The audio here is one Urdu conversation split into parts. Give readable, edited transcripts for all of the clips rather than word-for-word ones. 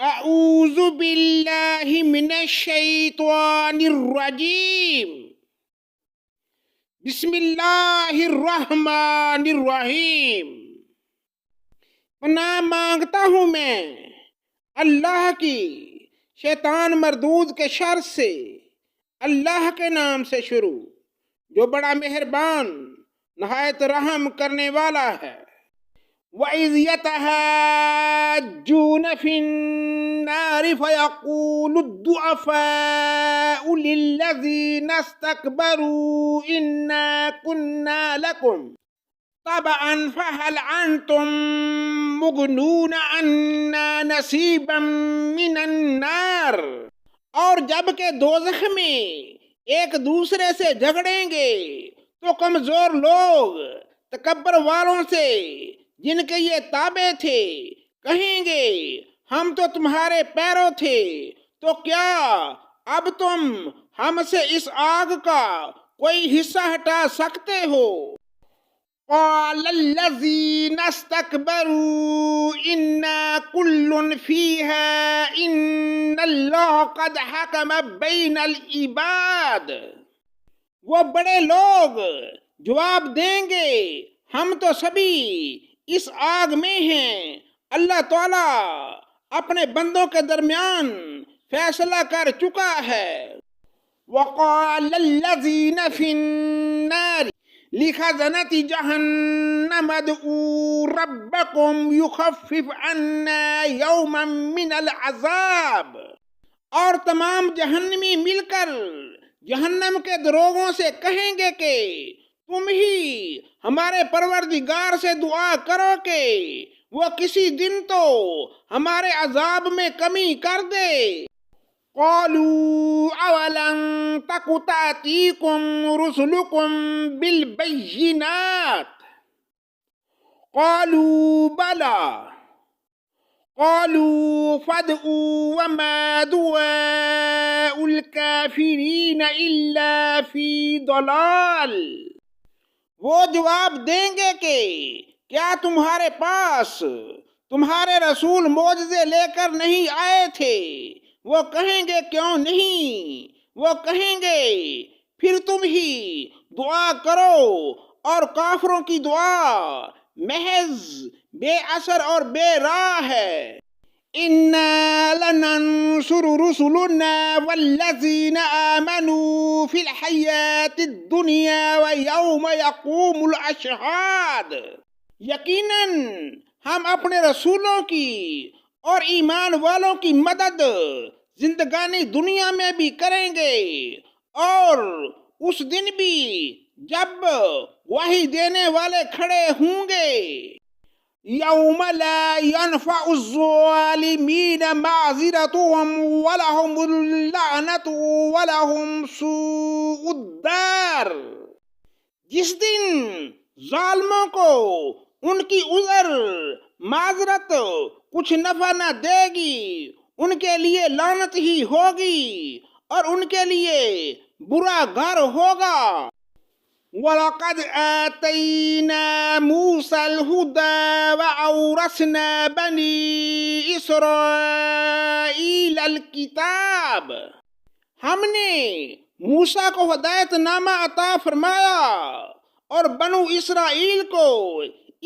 اعوذ باللہ من الشیطان الرجیم بسم اللہ الرحمن الرحیم۔ پناہ مانگتا ہوں میں اللہ کی شیطان مردود کے شر سے، اللہ کے نام سے شروع جو بڑا مہربان نہایت رحم کرنے والا ہے۔ وَإِذْ يَتَحَاجُّونَ فِي النَّارِ فَيَقُولُ الضُّعَفَاءُ لِلَّذِينَ اسْتَكْبَرُوا إِنَّا كُنَّا لَكُمْ تَبَعًا فَهَلْ أَنْتُمْ مُغْنُونَ عَنَّا نَصِيبًا مِنَ النَّارِ۔ اور جب کہ دوزخ میں ایک دوسرے سے جھگڑیں گے تو کمزور لوگ تکبر والوں سے جن کے یہ تابع تھے کہیں گے ہم تو تمہارے پیرو تھے، تو کیا اب تم ہم سے اس آگ کا کوئی حصہ ہٹا سکتے ہو؟ قال الذین استکبروا انا کل فیہا ان اللہ قد حکم بین العباد۔ وہ بڑے لوگ جواب دیں گے ہم تو سبھی اس آگ میں ہیں، اللہ تعالیٰ اپنے بندوں کے درمیان فیصلہ کر چکا ہے۔ وقال الذین فی النار لخزنة جہنم ادعوا ربکم یخفف عنا یوما من العذاب۔ اور تمام جہنمی مل کر جہنم کے دروغوں سے کہیں گے کہ تم ہی ہمارے پروردگار سے دعا کرو کہ وہ کسی دن تو ہمارے عذاب میں کمی کر دے۔ قالوا اولم تک تأتیکم رسلکم بالبینات قالوا بلا قالوا فادعوا وما دعاء الكافرین الا فی ضلال۔ وہ جواب دیں گے کہ کیا تمہارے پاس تمہارے رسول معجزے لے کر نہیں آئے تھے؟ وہ کہیں گے کیوں نہیں؟ وہ کہیں گے پھر تم ہی دعا کرو، اور کافروں کی دعا محض بے اثر اور بے راہ ہے۔ اِنَّا لَنَنصُرُ رُسُلَنَا وَالَّذِينَ آمَنُوا فِي الْحَيَاةِ الدُّنْيَا وَيَوْمَ يَقُومُ الْأَشْهَادُ۔ یقیناً ہم اپنے رسولوں کی اور ایمان والوں کی مدد زندگانی دنیا میں بھی کریں گے، اور اس دن بھی جب وحی دینے والے کھڑے ہوں گے۔ یوم لا ينفع الظالمین معذرتهم ولهم اللعنۃ ولهم سوء الدار۔ جس دن ظالموں کو ان کی عذر معذرت کچھ نفع نہ دے گی، ان کے لیے لعنت ہی ہوگی اور ان کے لیے برا گھر ہوگا۔ وَلَقَدْ آتَيْنَا مُوسَى الْهُدَى وَأَوْرَثْنَا بَنِي إِسْرَائِيلَ الْكِتَابَ۔ ہم نے موسیٰ کو ہدایت نامہ عطا فرمایا اور بنو اسرائیل کو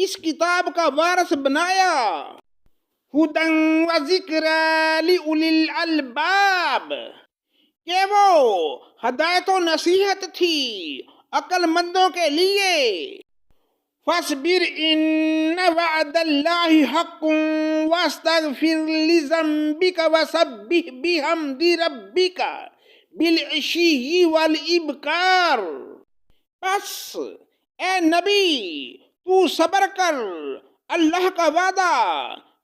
اس کتاب کا وارث بنایا۔ ہدی وذکریٰ لِأُولِي الْأَلْبَابِ، کہ وہ ہدایت و نصیحت تھی عقل مندوں کے لیے۔ فاصبر ان وعد اللہ حق واستغفر لذنبک وسبح بحمد ربک بالعشی والابکار۔ پس اے نبی تو صبر کر، اللہ کا وعدہ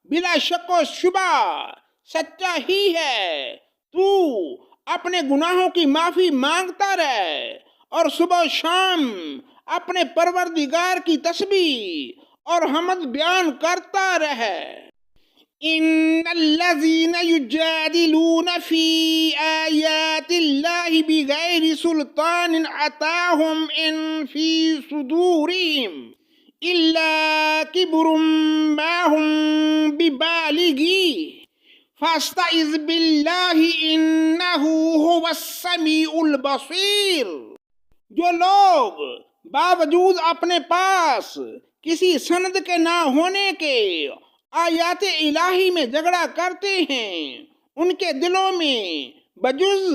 بلا شک و شبہ سچا ہی ہے۔ تو اپنے گناہوں کی معافی مانگتا رہ اور صبح و شام اپنے پروردگار کی تسبیح اور حمد بیان کرتا رہے۔ ان الذین یجادلون فی آیات اللہ بغیر سلطان اتاہم ان فی صدورہم الا کبر ما ہم ببالغی فاستعذ باللہ انہ هو السمیع البصیر۔ جو لوگ باوجود اپنے پاس کسی سند کے نہ ہونے کے آیات الہی میں جھگڑا کرتے ہیں، ان کے دلوں میں بجز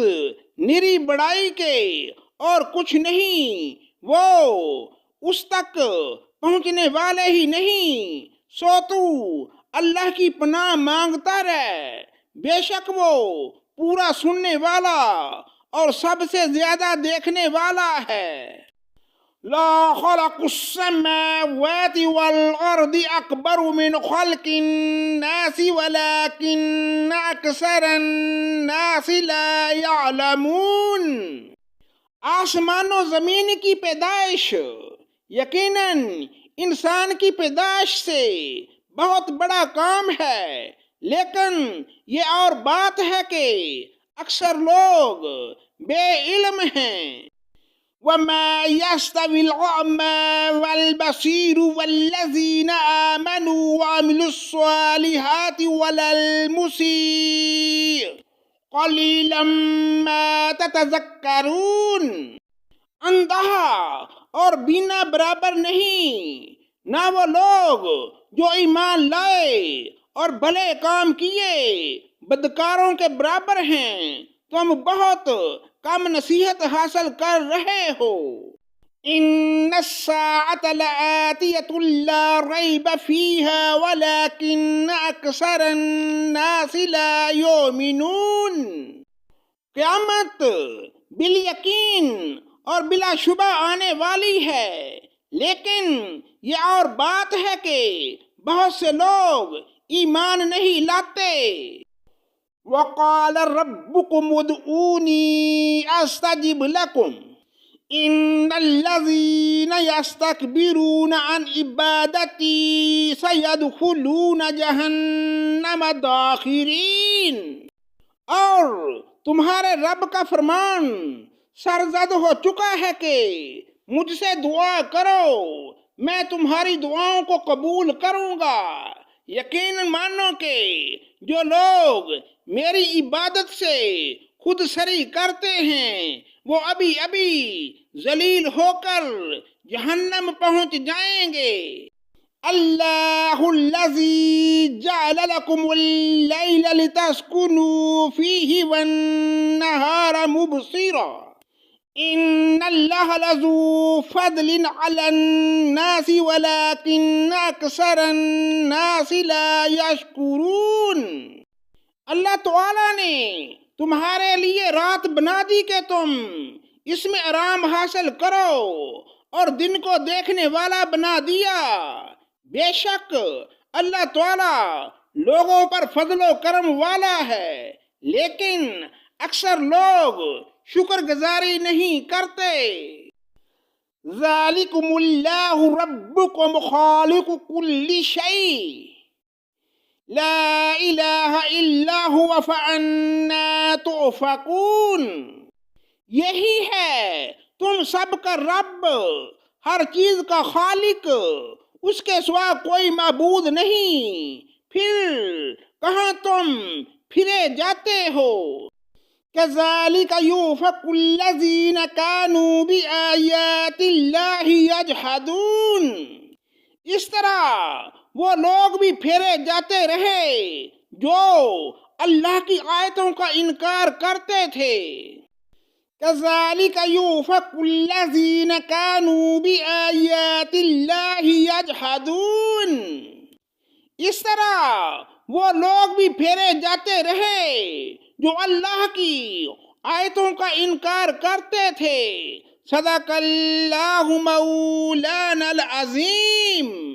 نری بڑائی کے اور کچھ نہیں، وہ اس تک پہنچنے والے ہی نہیں۔ سو تو اللہ کی پناہ مانگتا رہ، بے شک وہ پورا سننے والا اور سب سے زیادہ دیکھنے والا ہے۔ لا خلق السماوات والارض اکبر من خلق الناس ولكن اکثر الناس لا يعلمون۔ آسمان و زمین کی پیدائش یقیناً انسان کی پیدائش سے بہت بڑا کام ہے، لیکن یہ اور بات ہے کہ اکثر لوگ بے علم ہیں۔ وَمَا يَسْتَوِي الْأَعْمَى وَالْبَصِيرُ وَالَّذِينَ آمَنُوا وَعَمِلُوا الصَّالِحَاتِ وَلَا الْمُسِيءُ قَلِيلًا مَا تَتَذَكَّرُونَ۔ اندھا اور بینا برابر نہیں، نہ وہ لوگ جو ایمان لائے اور بھلے کام کیے بدکاروں کے برابر ہیں، تم بہت کم نصیحت حاصل کر رہے ہو۔ ان الساعة لآتیۃ لا ریب فیہا ولکن اکثر الناس لا یؤمنون۔ قیامت بالیقین اور بلا شبہ آنے والی ہے، لیکن یہ اور بات ہے کہ بہت سے لوگ ایمان نہیں لاتے۔ وَقَالَ رَبُّكُمُ ادْعُونِي أَسْتَجِبْ لَكُمْ إِنَّ الَّذِينَ يَسْتَكْبِرُونَ عَنْ عِبَادَتِي سَيَدْخُلُونَ جَهَنَّمَ دَاخِرِينَ۔ اور تمہارے رب کا فرمان سرزد ہو چکا ہے کہ مجھ سے دعا کرو، میں تمہاری دعاؤں کو قبول کروں گا۔ یقین مانو کہ جو لوگ میری عبادت سے خود سری کرتے ہیں وہ ابھی ابھی ذلیل ہو کر جہنم پہنچ جائیں گے۔ اللہ الذی جعل لکم اللیل لتسکنوا فیہ والنہار مبصرا ان اللہ لذو فضل علی الناس ولکن اکثر الناس لا یشکرون۔ اللہ تعالیٰ نے تمہارے لیے رات بنا دی کہ تم اس میں آرام حاصل کرو، اور دن کو دیکھنے والا بنا دیا۔ بے شک اللہ تعالیٰ لوگوں پر فضل و کرم والا ہے، لیکن اکثر لوگ شکر گزاری نہیں کرتے۔ ذالکم اللہ ربکم خالق کل شیء لا الہ الا هو فأنا تؤفکون۔ یہی ہے تم سب کا رب، ہر چیز کا خالق، اس کے سوا کوئی معبود نہیں، پھر کہاں تم پھرے جاتے ہو۔ کذالک یؤفک الذین کانوا بآیات اللہ یجحدون۔ اس طرح وہ لوگ بھی پھیرے جاتے رہے جو اللہ کی آیتوں کا انکار کرتے تھے۔ کذالک یؤفک الذین کانوا بآیات اللہ یجحدون۔ اس طرح وہ لوگ بھی پھیرے جاتے رہے جو اللہ کی آیتوں کا انکار کرتے تھے۔ صدق اللہ مولانا العظیم۔